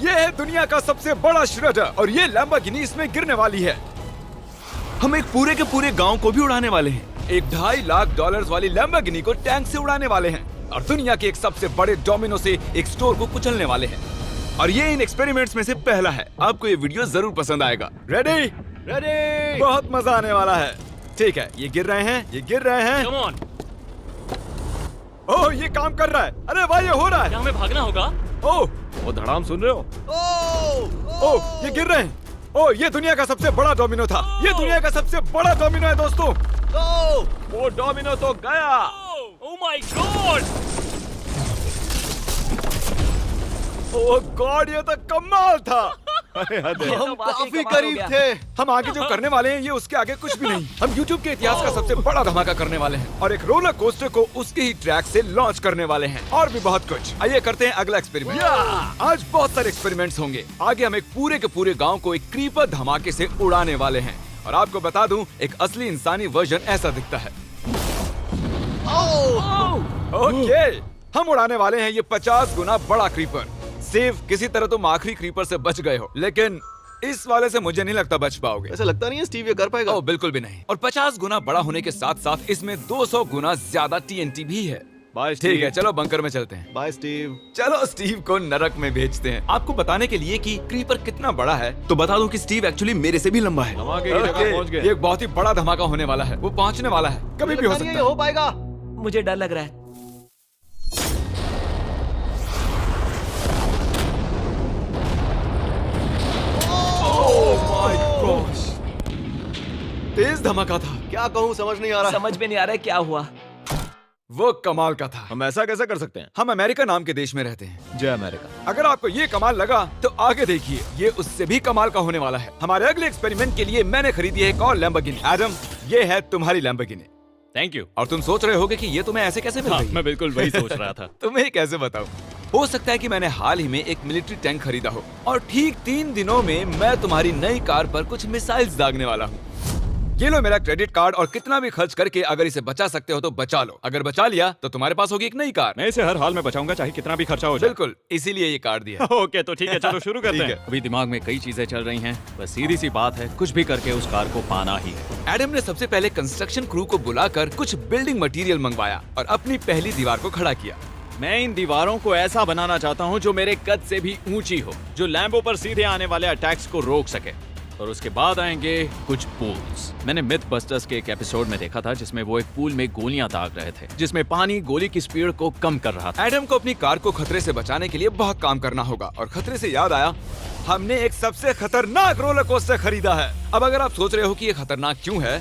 ये है दुनिया का सबसे बड़ा श्रेडर और ये लैम्बोर्गिनी इसमें गिरने वाली है। हम एक पूरे के पूरे गांव को भी उड़ाने वाले हैं। एक $2.5 लाख वाली लैम्बोर्गिनी को टैंक से उड़ाने वाले हैं और दुनिया के एक सबसे बड़े डोमिनो से एक स्टोर को कुचलने वाले हैं। और ये इन एक्सपेरिमेंट्स में से पहला है। आपको ये वीडियो जरूर पसंद आएगा। रेडी? रेडी। बहुत मजा आने वाला है। ठीक है, ये गिर रहे हैं। Come on. ओह, ये काम कर रहा है। अरे भाई, ये हो रहा है। क्या हमें भागना होगा? ओह, वो धड़ाम सुन रहे हो? ओह, ये गिर रहे हैं। ओह, ये दुनिया का सबसे बड़ा डोमिनो था। ये दुनिया का सबसे बड़ा डोमिनो है दोस्तों। वो डोमिनो तो गया। Oh my God! Oh God, ये तो कमाल था। हम काफी करीब थे। हम आगे जो करने वाले हैं ये उसके आगे कुछ भी नहीं। हम YouTube के इतिहास का सबसे बड़ा धमाका करने वाले हैं और एक रोलर कोस्टर को उसके ही ट्रैक से लॉन्च करने वाले हैं और भी बहुत कुछ। आइए करते हैं अगला एक्सपेरिमेंट। आज बहुत सारे एक्सपेरिमेंट्स होंगे। आगे हम एक पूरे के पूरे गांव को एक क्रीपर धमाके से उड़ाने वाले हैं और आपको बता दूं, एक असली इंसानी वर्जन ऐसा दिखता है। ओके, हम उड़ाने वाले हैं ये 50 गुना बड़ा क्रीपर। सेव, किसी तरह तुम आखिरी क्रीपर से बच गए हो, लेकिन इस वाले से मुझे नहीं लगता बच पाओगे। ऐसा लगता नहीं है स्टीव ये कर पाएगा। ओह बिल्कुल भी नहीं। और 50 गुना बड़ा होने के साथ साथ इसमें 200 गुना ज्यादा TNT भी है। बाय ठीक है, चलो बंकर में चलते हैं। Bye Steve. चलो स्टीव को नरक में भेजते हैं। आपको बताने के लिए कि क्रीपर कितना बड़ा है तो बता दूं कि स्टीव एक्चुअली मेरे से भी लंबा है। धमाके की जगह पहुंच गए। ये एक बहुत ही बड़ा धमाका होने वाला है। वो पहुंचने वाला है, कभी भी हो सकता है। हो पाएगा। मुझे डर लग रहा है। तेज धमाका था। क्या कहूँ समझ नहीं आ रहा। समझ में नहीं आ रहा है क्या हुआ। वो कमाल का था। हम ऐसा कैसे कर सकते हैं? हम अमेरिका नाम के देश में रहते हैं। जय अमेरिका। अगर आपको ये कमाल लगा तो आगे देखिए, ये उससे भी कमाल का होने वाला है। हमारे अगले एक्सपेरिमेंट के लिए मैंने खरीदी है एक और लैम्बोर्गिनी। एडम, ये है तुम्हारी लैम्बोर्गिनी। Thank you. और तुम सोच रहे होगे कि ये तुम्हें ऐसे कैसे मिल रही है? मैं बिल्कुल वही सोच रहा था। तुम्हें कैसे बताऊं? हो सकता है कि मैंने हाल ही में एक मिलिट्री टैंक खरीदा हो और ठीक 3 दिनों में मैं तुम्हारी नई कार पर कुछ मिसाइल्स दागने वाला हूँ। ये लो मेरा क्रेडिट कार्ड और कितना भी खर्च करके अगर इसे बचा सकते हो तो बचा लो। अगर बचा लिया तो तुम्हारे पास होगी एक नई कार। मैं इसे हर हाल में बचाऊंगा, चाहे कितना भी खर्चा हो जाए। बिल्कुल, इसीलिए ये कार्ड दिया। ओके, तो ठीक है, चलो शुरू करते ठीक हैं। है। अभी दिमाग में कई चीजें चल रही हैं, बस सीधी सी बात है, कुछ भी करके उस कार को पाना ही है। एडम ने सबसे पहले कंस्ट्रक्शन क्रू को बुलाकर कुछ बिल्डिंग मटेरियल मंगवाया और अपनी पहली दीवार को खड़ा किया। मैं इन दीवारों को ऐसा बनाना चाहता हूँ जो मेरे कद से भी ऊंची हो, जो लैम्बो पर सीधे आने वाले अटैक्स को रोक सके। और उसके बाद आएंगे कुछ पूल्स। मैंने मिथ बस्टर्स के एक एपिसोड में देखा था जिसमें वो एक पूल में गोलियां दाग रहे थे, जिसमें पानी गोली की स्पीड को कम कर रहा था। एडम को अपनी कार को खतरे से बचाने के लिए बहुत काम करना होगा और खतरे से याद आया, हमने एक सबसे खतरनाक रोलर कोस्टर खरीदा है। अब अगर आप सोच रहे हो कि ये खतरनाक क्यों है,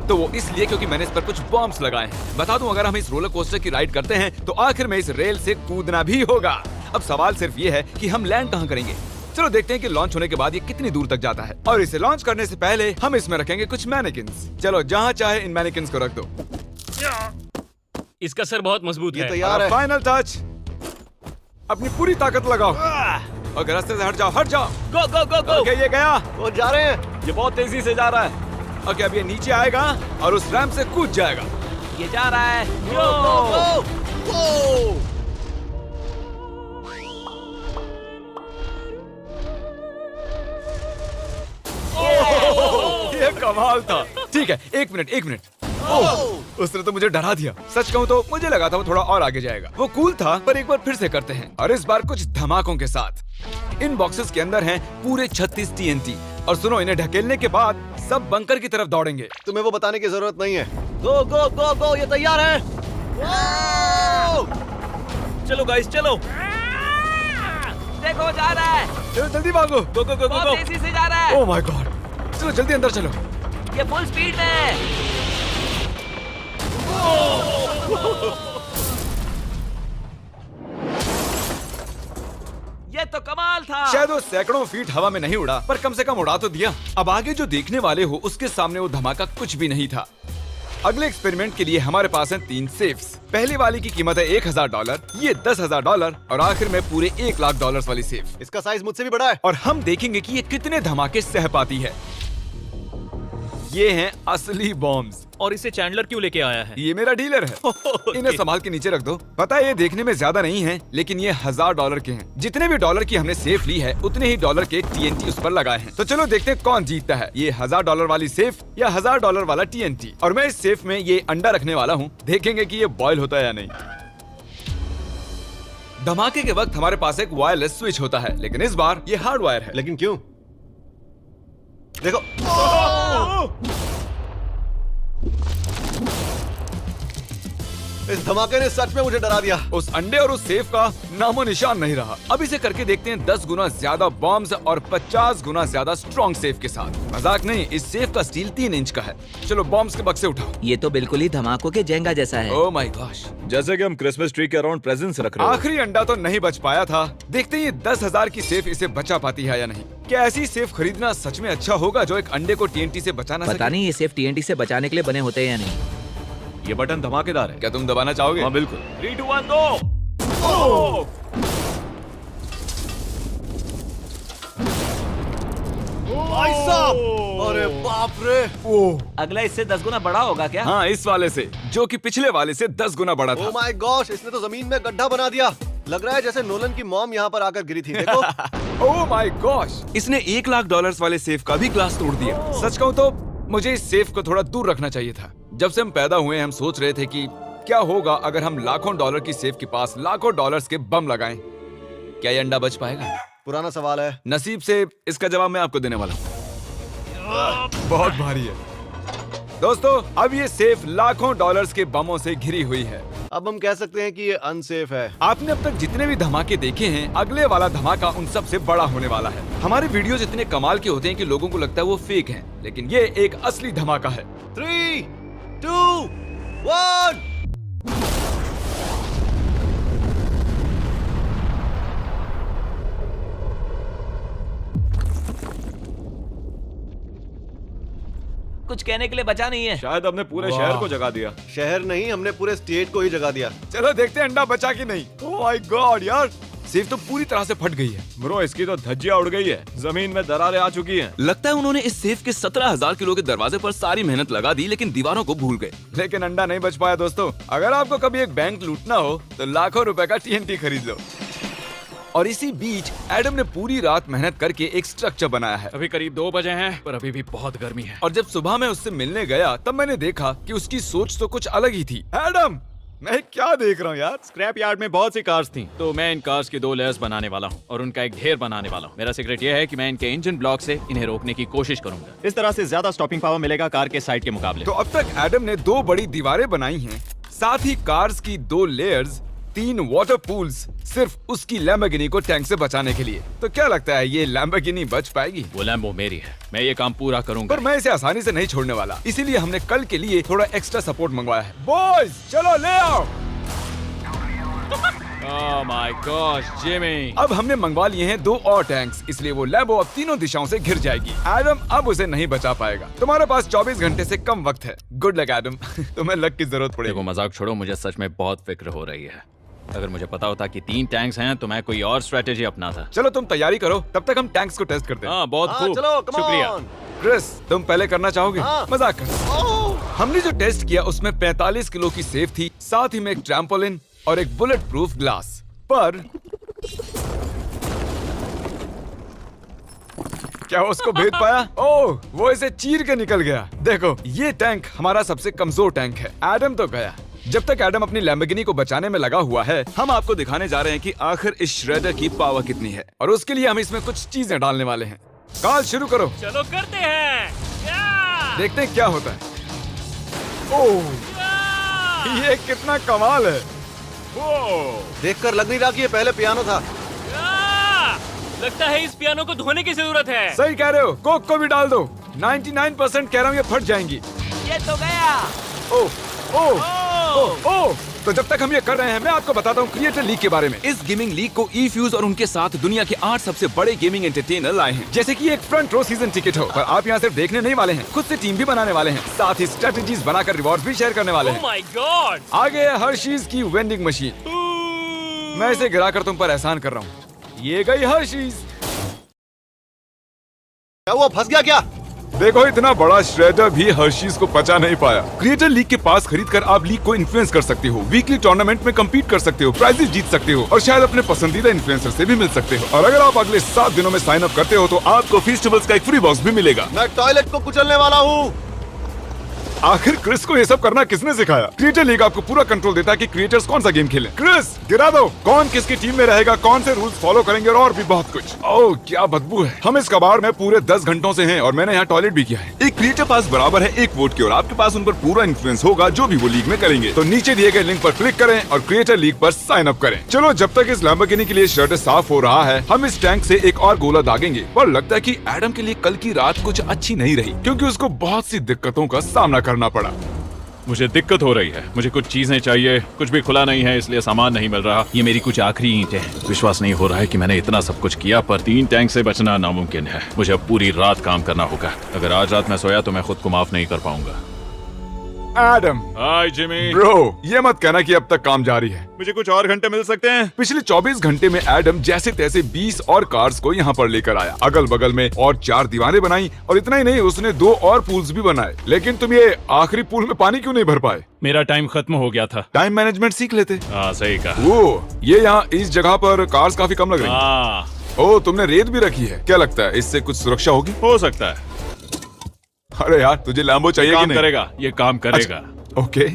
तो वो इसलिए क्योंकि मैंने इस पर कुछ बॉम्ब्स लगाए हैं। बता दूं, अगर हम इस रोलर कोस्टर की राइड करते हैं तो आखिर में इस रेल से कूदना भी होगा। अब सवाल सिर्फ ये है कि हम लैंड कहाँ करेंगे। चलो देखते हैं कि लॉन्च होने के बाद ये कितनी दूर तक जाता है। और इसे लॉन्च करने से पहले हम इसमें रखेंगे कुछ मैनिकिन्स। चलो जहाँ चाहे इन मैनिकिन्स को रख दो। इसका सर बहुत मजबूत ये है। तैयार है। फाइनल टच, अपनी पूरी ताकत लगाओ। ओके, रास्ते से हट जाओ, हट जाओ। गो गो गो गो। ओके, ये गया। वो जा रहे हैं। ये बहुत तेजी से जा रहा है। ओके, अब ये नीचे आएगा और उस रैंप से कूद जाएगा। ये जा रहा है। गो गो गो। ये कमाल था। ठीक है, एक मिनट। ओह, उसने तो मुझे डरा दिया। सच कहूँ तो मुझे लगा था वो थोड़ा और आगे जाएगा। वो कूल था, पर एक बार फिर से करते हैं और इस बार कुछ धमाकों के साथ। इन बॉक्सेस के अंदर हैं पूरे 36 TNT और सुनो, इन्हें ढकेलने के बाद सब बंकर की तरफ दौड़ेंगे। तुम्हें वो बताने की जरूरत नहीं है। गो गो गो गो, ये तैयार है। चलो गाइस, चलो। देखो जा रहा है। चलो जल्दी भागो। गो गो गो गो Oh गो। तेजी से जा रहा है। ओह माय गॉड, चलो जल्दी अंदर चलो। ये फुल स्पीड में। ये तो कमाल था। शायद वो सैकड़ों फीट हवा में नहीं उड़ा, पर कम से कम उड़ा तो दिया। अब आगे जो देखने वाले हो उसके सामने वो धमाका कुछ भी नहीं था। अगले एक्सपेरिमेंट के लिए हमारे पास हैं 3 सेफ्स। पहली वाली की कीमत है $1000, ये $10,000 और आखिर में पूरे $1 लाख वाली सेफ। इसका साइज मुझसे भी बड़ा है। और हम देखेंगे कि ये कितने धमाके सह पाती है। ये हैं असली बॉम्ब्स। और इसे चैंडलर क्यों लेके आया है? ये मेरा डीलर है। इन्हें संभाल के नीचे रख दो। पता है ये देखने में ज्यादा नहीं है, लेकिन ये $1000 के हैं। जितने भी डॉलर की हमने सेफ ली है, उतने ही डॉलर के TNT उस पर लगाए हैं। तो चलो देखते हैं कौन जीतता है, ये $1000 वाली सेफ या $1000 वाला TNT। और मैं इस सेफ में ये अंडा रखने वाला हूँ, देखेंगे कि ये बॉयल होता है या नहीं। धमाके के वक्त हमारे पास एक वायरलेस स्विच होता है, लेकिन इस बार ये हार्ड वायर है। लेकिन क्यों? देखो, इस धमाके ने सच में मुझे डरा दिया। उस अंडे और उस सेफ का नामो निशान नहीं रहा। अब इसे करके देखते हैं 10 गुना ज्यादा बॉम्ब्स और 50 गुना ज्यादा स्ट्रॉन्ग सेफ के साथ। मजाक नहीं, इस सेफ का स्टील 3 इंच का है। चलो बॉम्ब्स के बक्से उठाओ। ये तो बिल्कुल ही धमाकों के जेंगा जैसा है। ओह माय गॉश, जैसे कि हम क्रिसमस ट्री के अराउंड प्रेजेंट्स रख रहे हैं। आखिरी अंडा तो नहीं बच पाया था। देखते हैं ये 10,000 की सेफ इसे बचा पाती है या नहीं। क्या ऐसी सेफ खरीदना सच में अच्छा होगा जो एक अंडे को TNT से बचा ना पता सके? नहीं ये सेफ TNT से बचाने के लिए बने होते हैं या नहीं। ये बटन धमाकेदार है। क्या तुम दबाना चाहोगे? हाँ बिल्कुल। 3, 2, 1 गो। भाई साहब, अरे बाप रे। अगला इससे 10 गुना बड़ा होगा क्या? हाँ, इस वाले से, जो कि पिछले वाले से 10 गुना बड़ा ओ था। माय गॉश, इसने तो जमीन में गड्ढा बना दिया। लग रहा है जैसे नोलन की मॉम यहाँ पर आकर गिरी थी। देखो। ओह माय गॉश, इसने $1,00,000 वाले सेफ का भी ग्लास तोड़ दिया। सच कहूँ तो मुझे इस सेफ को थोड़ा दूर रखना चाहिए था। जब से हम पैदा हुए हम सोच रहे थे कि क्या होगा अगर हम लाखों डॉलर की सेफ के पास लाखों डॉलर्स के बम लगाएं। क्या ये अंडा बच पाएगा? पुराना सवाल है। नसीब से इसका जवाब मैं आपको देने वाला हूँ। बहुत भारी है दोस्तों। अब ये सेफ लाखों डॉलर्स के बमों से घिरी हुई है। अब हम कह सकते हैं कि ये अनसेफ है। आपने अब तक जितने भी धमाके देखे हैं, अगले वाला धमाका उन सब से बड़ा होने वाला है। हमारे वीडियोस इतने कमाल के होते हैं कि लोगों को लगता है वो फेक हैं, लेकिन ये एक असली धमाका है। 3, 2, 1। कुछ कहने के लिए बचा नहीं है। शायद हमने पूरे शहर को जगा दिया। शहर नहीं, हमने पूरे स्टेट को ही जगा दिया। चलो देखते हैं अंडा बचा कि नहीं। ओह माय गॉड यार, सेफ तो पूरी तरह से फट गई है। ब्रो, इसकी तो धज्जियां उड़ गई है। जमीन में दरारें आ चुकी हैं। लगता है उन्होंने इस सेफ के 17,000 किलो के दरवाजे पर सारी मेहनत लगा दी, लेकिन दीवारों को भूल गए। लेकिन अंडा नहीं बच पाया दोस्तों। अगर आपको कभी एक बैंक लूटना हो तो लाखों रुपए का TNT खरीद लो। और इसी बीच एडम ने पूरी रात मेहनत करके एक स्ट्रक्चर बनाया है। अभी करीब 2 बजे हैं, पर अभी भी बहुत गर्मी है। और जब सुबह मैं उससे मिलने गया तब मैंने देखा कि उसकी सोच तो कुछ अलग ही थी। एडम, मैं क्या देख रहा हूँ यार? स्क्रैप यार्ड में बहुत सी कार्स थी, तो मैं इन कार्स की 2 लेयर्स बनाने वाला हूँ और उनका एक ढेर बनाने वाला हूँ। मेरा सीक्रेट यह है कि मैं इनके इंजन ब्लॉक से इन्हें रोकने की कोशिश करूंगा। इस तरह से ज्यादा स्टॉपिंग पावर मिलेगा कार के साइड के मुकाबले। तो अब तक एडम ने 2 बड़ी दीवारें बनाई हैं, साथ ही कार्स की 2 लेयर्स, 3 वाटर पूल्स, सिर्फ उसकी लैम्बोर्गिनी को टैंक से बचाने के लिए। तो क्या लगता है ये लैम्बोर्गिनी बच पाएगी? वो लैम्बो मेरी है, मैं ये काम पूरा करूंगा। पर मैं इसे आसानी से नहीं छोड़ने वाला, इसीलिए हमने कल के लिए थोड़ा एक्स्ट्रा सपोर्ट मंगवाया है। बॉयज चलो ले आओ। Oh my gosh Jimmy. अब हमने मंगवा लिए हैं 2 और टैंक्स, इसलिए वो लैम्बो अब तीनों दिशाओं से घिर जाएगी। एडम अब उसे नहीं बचा पाएगा। तुम्हारे पास 24 घंटे से कम वक्त है। Good luck Adam. तुम्हें लक की जरूरत देखो पड़ेगी। मजाक छोड़ो, मुझे सच में बहुत फिक्र हो रही है। अगर मुझे पता होता कि 3 टैंक्स हैं तो मैं कोई और स्ट्रेटेजी अपनाता। चलो तुम तैयारी करो, तब तक हम टैंक्स को टेस्ट करते हैं। हाँ बहुत हाँ, खूब, चलो, come शुक्रिया। on। क्रिस, तुम पहले करना चाहोगे? हाँ। मजाक कर। ओह, हमने जो टेस्ट किया उसमें 45 किलो की सेफ थी, साथ ही में एक ट्रैम्पोलिन और एक बुलेट प्रूफ ग्लास। पर क्या उसको भेद पाया? ओह, वो इसे चीर के निकल गया। देखो, ये टैंक हमारा सबसे कमजोर टैंक है। एडम तो गया। जब तक एडम अपनी लैम्बोर्गिनी को बचाने में लगा हुआ है, हम आपको दिखाने जा रहे हैं कि आखिर इस श्रेडर की पावर कितनी है, और उसके लिए हम इसमें कुछ चीजें डालने वाले हैं। कॉल शुरू करो। चलो करते हैं। देखते हैं क्या होता है। ओह, ये कितना कमाल है। देखकर लग नहीं रहा कि ये पहले पियानो था। लगता है इस पियानो को धोने की जरूरत है। सही कह रहे हो, कोक को भी डाल दो। 99% कह रहा हूँ ये फट जाएंगी। ये तो गया। ओह ओह ओह ओह। तो जब तक हम ये कर रहे हैं, मैं आपको बताता हूँ क्रिएटर लीग के बारे में। इस गेमिंग लीग को E-Fuse और उनके साथ दुनिया के 8 सबसे बड़े गेमिंग एंटरटेनर लाए हैं। जैसे कि एक फ्रंट रो सीजन टिकट हो, पर आप यहाँ सिर्फ देखने नहीं वाले हैं, खुद से टीम भी बनाने वाले हैं, साथ ही स्ट्रेटेजीज बनाकर रिवॉर्ड भी शेयर करने वाले ओह हैं। My God. आगे है हर्शीज की वेंडिंग मशीन। मैं इसे गिराकर तुम पर एहसान कर रहा हूँ। ये गई हर्शीज। क्या हुआ, फंस गया क्या? देखो इतना बड़ा श्रेडर भी हर्शीज को पचा नहीं पाया। क्रिएटर लीग के पास खरीद कर आप लीग को इन्फ्लुएंस कर सकते हो, वीकली टूर्नामेंट में कम्पीट कर सकते हो, प्राइजेस जीत सकते हो और शायद अपने पसंदीदा इन्फ्लुएंसर से भी मिल सकते हो। और अगर आप अगले 7 दिनों में साइन अप करते हो तो आपको फेस्टिवल्स का एक फ्री बॉक्स भी मिलेगा। मैं टॉयलेट को कुचलने वाला हूँ। आखिर क्रिस को ये सब करना किसने सिखाया? क्रिएटर लीग आपको पूरा कंट्रोल देता है कि क्रिएटर्स कौन सा गेम खेलें। क्रिस गिरा दो, कौन किसकी टीम में रहेगा, कौन से रूल्स फॉलो करेंगे और भी बहुत कुछ। ओह क्या बदबू है। हम इस कबाड़ में पूरे 10 घंटों से हैं और मैंने यहाँ टॉयलेट भी किया है। एक क्रिएटर पास बराबर है एक वोट के और आपके पास उन पर पूरा इन्फ्लुएंस होगा जो भी वो लीग में करेंगे। तो नीचे दिए गए लिंक पर क्लिक करें और क्रिएटर लीग पर साइन अप करें। चलो जब तक इस लैम्बोर्गिनी के लिए शर्ट साफ हो रहा है, हम इस टैंक से एक और गोला दागेंगे। पर लगता है कि एडम के लिए कल की रात कुछ अच्छी नहीं रही क्योंकि उसको बहुत सी दिक्कतों का सामना करना पड़ा। मुझे दिक्कत हो रही है। मुझे कुछ चीजें चाहिए, कुछ भी खुला नहीं है इसलिए सामान नहीं मिल रहा। ये मेरी कुछ आखिरी ईंटें हैं। विश्वास नहीं हो रहा है कि मैंने इतना सब कुछ किया पर 3 टैंक से बचना नामुमकिन है। मुझे अब पूरी रात काम करना होगा। अगर आज रात मैं सोया तो मैं खुद को माफ नहीं कर पाऊंगा। एडम, हाय जिमी। ब्रो, ये मत कहना कि अब तक काम जारी है। मुझे कुछ और घंटे मिल सकते हैं? पिछले 24 घंटे में एडम जैसे तैसे 20 और कार्स को यहाँ पर लेकर आया। अगल बगल में और 4 दीवारें बनाई और इतना ही नहीं, उसने 2 और पूल्स भी बनाए। लेकिन तुम ये आखिरी पूल में पानी क्यों नहीं भर पाए? मेरा टाइम खत्म हो गया था। टाइम मैनेजमेंट सीख लेते। हाँ सही कहा। वो ये यहाँ इस जगह पर कार्स काफी कम लग रही हैं। हाँ ओह, तुमने रेत भी रखी है। क्या लगता है इससे कुछ सुरक्षा होगी? हो सकता है। अरे यार, तुझे लैम्बो चाहिए कि काम नहीं? करेगा, ये काम करेगा। ओके,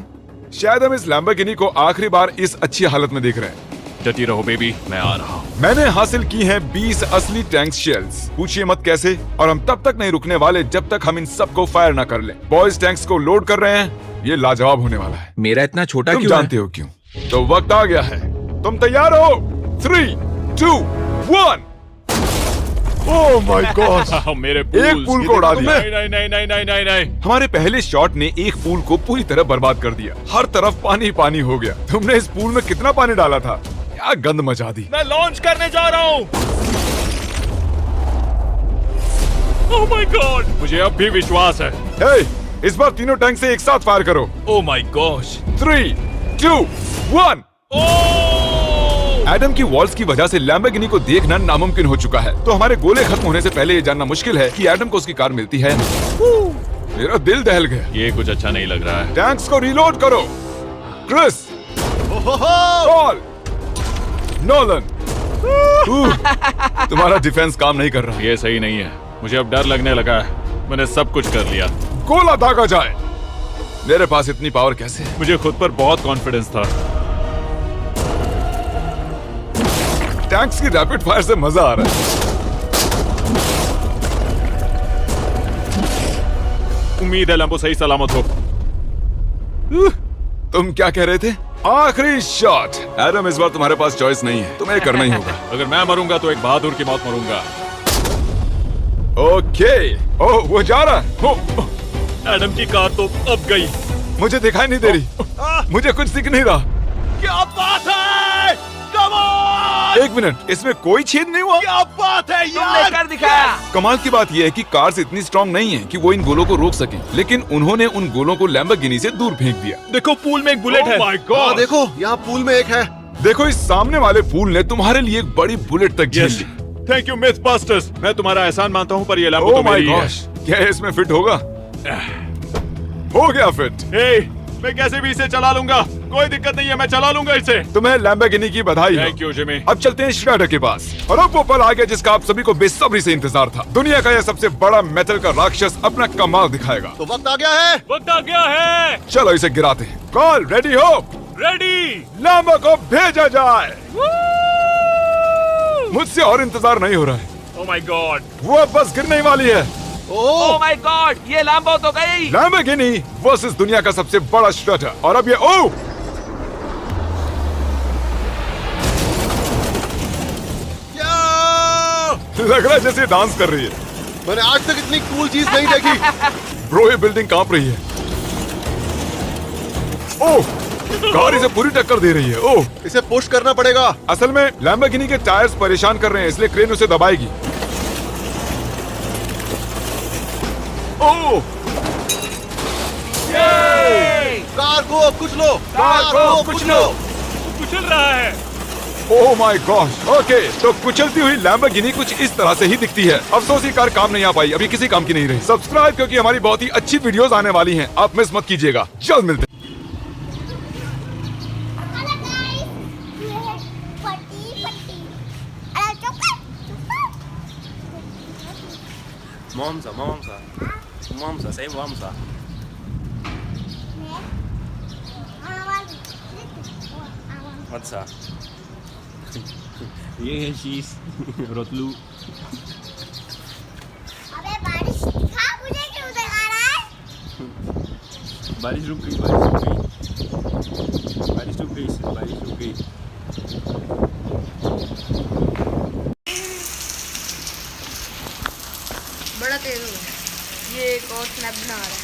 शायद हम इस लैम्बोर्गिनी को आखिरी बार इस अच्छी हालत में देख रहे हैं। डटी रहो बेबी, मैं आ रहा हूँ। मैंने हासिल की हैं 20 असली टैंक शेल्स। पूछिए मत कैसे, और हम तब तक नहीं रुकने वाले जब तक हम इन सबको फायर ना कर लें। बॉयज टैंक्स को लोड कर रहे हैं। ये लाजवाब होने वाला है। मेरा इतना छोटा तुम क्यों जानते हो क्यों? तो वक्त आ गया है। तुम तैयार हो? 3, 2, 1। ओह माय गॉड, मेरे एक पूल को उड़ा दिया। नहीं नहीं नहीं नहीं नहीं नहीं। हमारे पहले शॉट ने एक पूल को पूरी तरह बर्बाद कर दिया। हर तरफ पानी पानी हो गया। तुमने इस पूल में कितना पानी डाला था? क्या गंद मचा दी। मैं लॉन्च करने जा रहा हूँ। ओह माय गॉड, मुझे अब भी विश्वास है। हे, इस बार तीनों टैंक से एक साथ फायर करो। Oh my gosh. 3, 2, 1। एडम की वॉल्स की वजह से लैम्बोर्गिनी को देखना नामुमकिन हो चुका है। तो हमारे गोले खत्म होने से पहले ये जानना मुश्किल है कि एडम को उसकी कार मिलती है। मेरा दिल दहल गया। ये कुछ अच्छा नहीं लग रहा है। टैंक्स को रीलोड करो। Chris, Paul, Nolan. तुम्हारा डिफेंस काम नहीं कर रहा। ये सही नहीं है। मुझे अब डर लगने लगा है। मैंने सब कुछ कर लिया। गोला दागा जाए। मेरे पास इतनी पावर कैसे है? मुझे खुद पर बहुत कॉन्फिडेंस था। टैंक्स की रैपिड फायर से मजा आ रहा है। उम्मीद है लंबो सही सलामत हो। तुम क्या कह रहे थे? आखिरी शॉट। एडम, इस बार तुम्हारे पास चॉइस नहीं है, तुम्हें करना ही होगा। अगर मैं मरूंगा तो एक बहादुर की मौत मरूंगा। ओके। ओह, वो जा रहा है। ओह, एडम की कार तो अब गई। मुझे दिखाई नहीं दे रही। मुझे कुछ दिख नहीं रहा। क्या बात है? Come on! एक मिनट, इसमें कोई छेद नहीं हुआ। क्या बात है तुमने यार? कर दिखाया। कमाल की बात यह है कि कार्स इतनी स्ट्रांग नहीं है कि वो इन गोलों को रोक सकें, लेकिन उन्होंने उन गोलों को लैम्बोर्गिनी से दूर फेंक दिया। देखो पूल में एक बुलेट है। माय हाँ गॉड। देखो, यहाँ पूल में एक है। देखो, इस सामने वाले पूल ने तुम्हारे लिए एक बड़ी बुलेट तक झेल ली। Thank you myth busters. मैं तुम्हारा एहसान मानता हूँ पर ये लैम्बो ओह तो माय मेरी है। गॉश, क्या ये इसमें फिट होगा? हो गया फिट। हे, मैं कैसे भी इसे चला लूंगा। कोई दिक्कत नहीं है, मैं चला लूंगा इसे। तुम्हें लैम्बोर्गिनी की बधाई हो। Thank you Jimmy. अब चलते हैं श्रेडर के पास। और अब वो पल आ गया जिसका आप सभी को बेसब्री से इंतजार था। दुनिया का यह सबसे बड़ा मेटल का राक्षस अपना कमाल दिखाएगा। तो वक्त आ गया है। वक्त आ गया है। चलो इसे गिराते हैं। कॉल रेडी हो? रेडी। लैम्बो को भेजा जाए। मुझसे और इंतजार नहीं हो रहा है। Oh my God. वो अब बस गिरने ही वाली है। ओह माय गॉड, ये लैम्बो तो गई। लैम्बोर्गिनी वर्सेस दुनिया का सबसे बड़ा श्रेडर। और अब ये ओह, लग रहा है जैसे डांस कर रही है। मैंने आज तक इतनी कूल चीज नहीं देखी। ब्रो, ये बिल्डिंग कांप रही है। ओह, कार इसे पूरी टक्कर दे रही है। ओह, इसे पुश करना पड़ेगा। असल में लैम्बोर्गिनी के टायर्स परेशान कर रहे हैं, इसलिए क्रेन उसे दबाएगी। ओह, कार को कुचलो। कार को कुचलो। कुचल रहा है। Oh my God. ओके, तो कुचलती हुई लैम्बोर्गिनी कुछ इस तरह से ही दिखती है। अफसोस ये कार काम नहीं आ पाई, अभी किसी काम की नहीं रही। सब्सक्राइब, क्योंकि हमारी बहुत ही अच्छी वीडियोस आने वाली हैं, आप मिस मत कीजिएगा। जल्द मिलते हैं। हेलो गाइस, ये है पट्टी पट्टी। अरे चुप Momsa, momsa. Momsa, say momsa. What's that? ये है चीज रोतलू। अबे बारिश खा, मुझे क्यों दिखा रहा है? बारिश रुक गई, बारिश रुक गई, बारिश रुक गई, बारिश रुक गई। बड़ा तेज हो गया। ये एक और स्नैप बना रहा है।